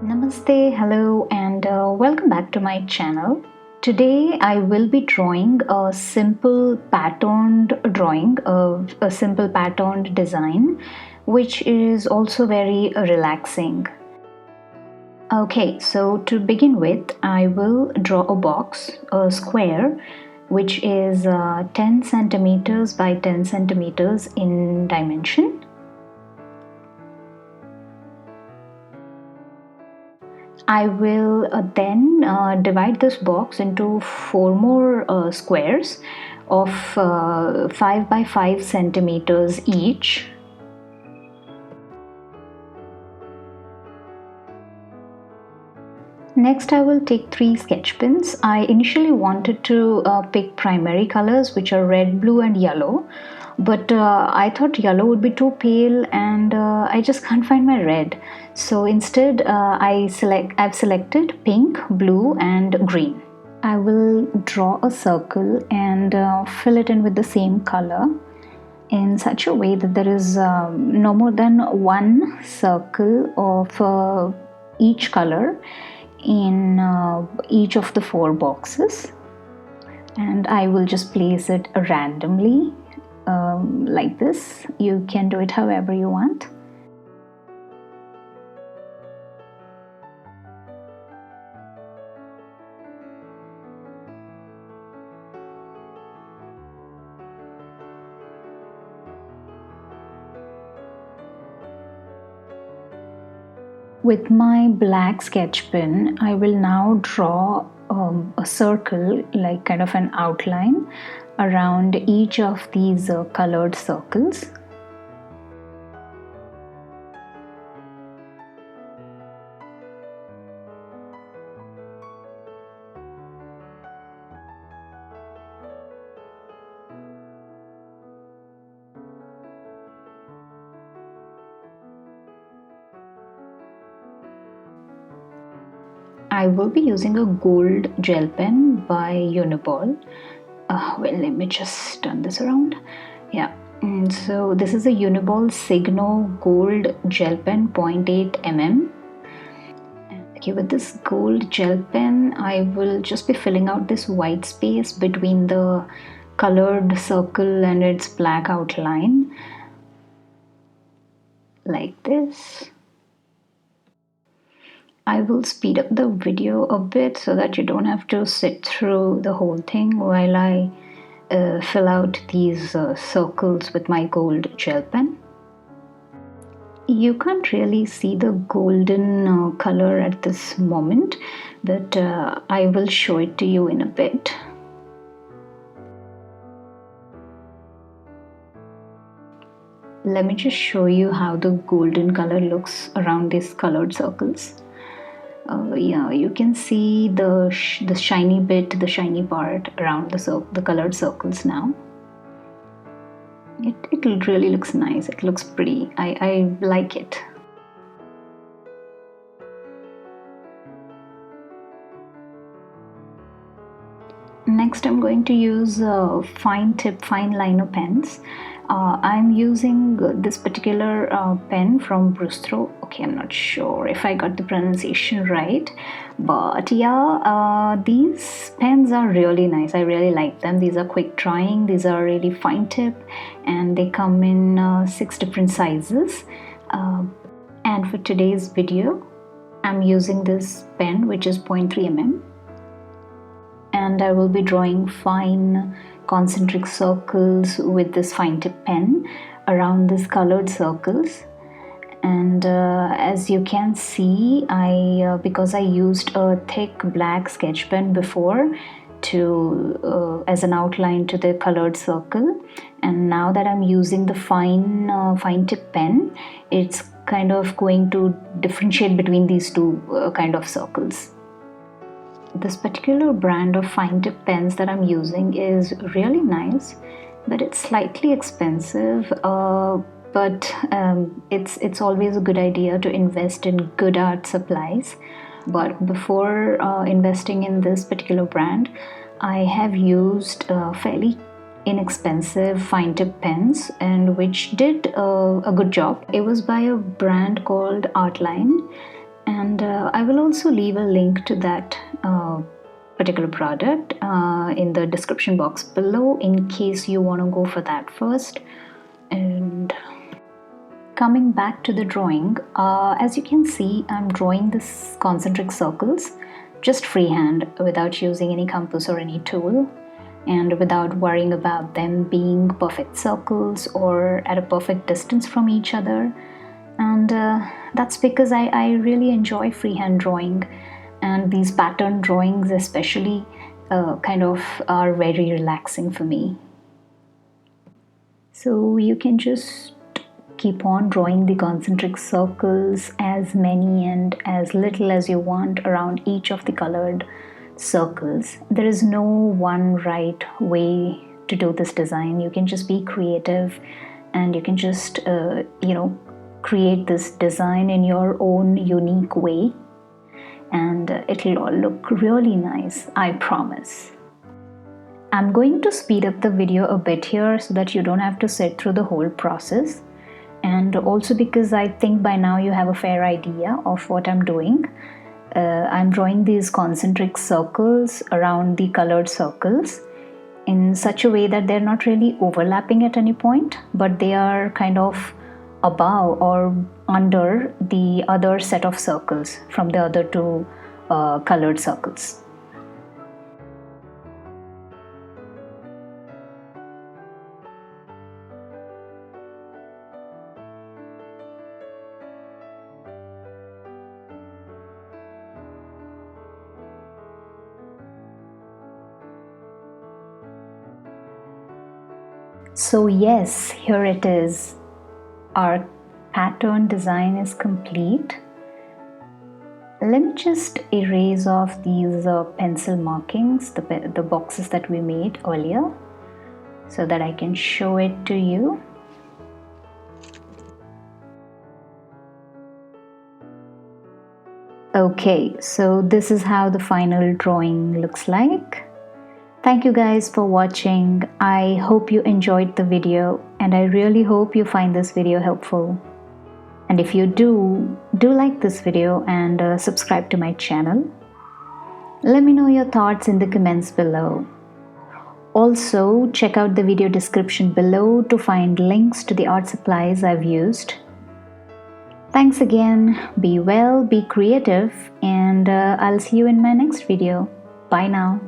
Namaste, hello, and welcome back to my channel. Today I will be drawing a simple patterned drawing of a simple patterned design, which is also very relaxing. Okay, so to begin with, I will draw a box, a square, which is 10 centimeters by 10 centimeters in dimension. I will then divide this box into 4 more squares of 5 by 5 centimeters each. Next, I will take 3 sketch pens. I initially wanted to pick primary colors, which are red, blue and yellow, but I thought yellow would be too pale and I just can't find my red. So instead I've selected pink, blue and green. I will draw a circle and fill it in with the same color in such a way that there is no more than one circle of each color in each of the 4 boxes, and I will just place it randomly like this. You can do it however you want. With my black sketch pen, I will now draw a circle, like kind of an outline around each of these colored circles. I will be using a gold gel pen by Uniball. Well, let me just turn this around. Yeah, and so this is a Uniball Signo gold gel pen 0.8 mm. Okay, with this gold gel pen, I will just be filling out this white space between the colored circle and its black outline, like this. I will speed up the video a bit so that you don't have to sit through the whole thing while I fill out these circles with my gold gel pen. You can't really see the golden color at this moment, but I will show it to you in a bit. Let me just show you how the golden color looks around these colored circles. Yeah, you can see the shiny bit, the shiny part around the colored circles now. It really looks nice. It looks pretty. I like it. Next, I'm going to use fine liner pens. I'm using this particular pen from Brustro. Okay, I'm not sure if I got the pronunciation right, but yeah, these pens are really nice. I really like them. These are quick drying. These are really fine tip, and they come in 6 different sizes. And for today's video, I'm using this pen, which is 0.3 mm. And I will be drawing fine concentric circles with this fine tip pen around these colored circles. And as you can see, because I used a thick black sketch pen before to as an outline to the colored circle, and now that I'm using the fine tip pen, it's kind of going to differentiate between these two kind of circles. This particular brand of fine tip pens that I'm using is really nice, but it's slightly expensive. But it's always a good idea to invest in good art supplies. But before investing in this particular brand, I have used fairly inexpensive fine tip pens, and which did a good job. It was by a brand called Artline, And I will also leave a link to that particular product in the description box below in case you want to go for that first. And coming back to the drawing, as you can see, I'm drawing this concentric circles just freehand without using any compass or any tool, and without worrying about them being perfect circles or at a perfect distance from each other. And that's because I really enjoy freehand drawing, and these pattern drawings especially kind of are very relaxing for me. So you can just keep on drawing the concentric circles, as many and as little as you want around each of the colored circles. There is no one right way to do this design. You can just be creative and you can just create this design in your own unique way, and it'll all look really nice, I promise. I'm going to speed up the video a bit here so that you don't have to sit through the whole process, and also because I think by now you have a fair idea of what I'm doing. I'm drawing these concentric circles around the colored circles in such a way that they're not really overlapping at any point, but they are kind of above or under the other set of circles from the other two colored circles. So yes, here it is. Our pattern design is complete. Let me just erase off these pencil markings, the boxes that we made earlier, so that I can show it to you. Okay, so this is how the final drawing looks like. Thank you guys for watching. I hope you enjoyed the video, and I really hope you find this video helpful. And if you do like this video and subscribe to my channel. Let me know your thoughts in the comments below. Also, check out the video description below to find links to the art supplies I've used. Thanks again, be well, be creative, and I'll see you in my next video. Bye now.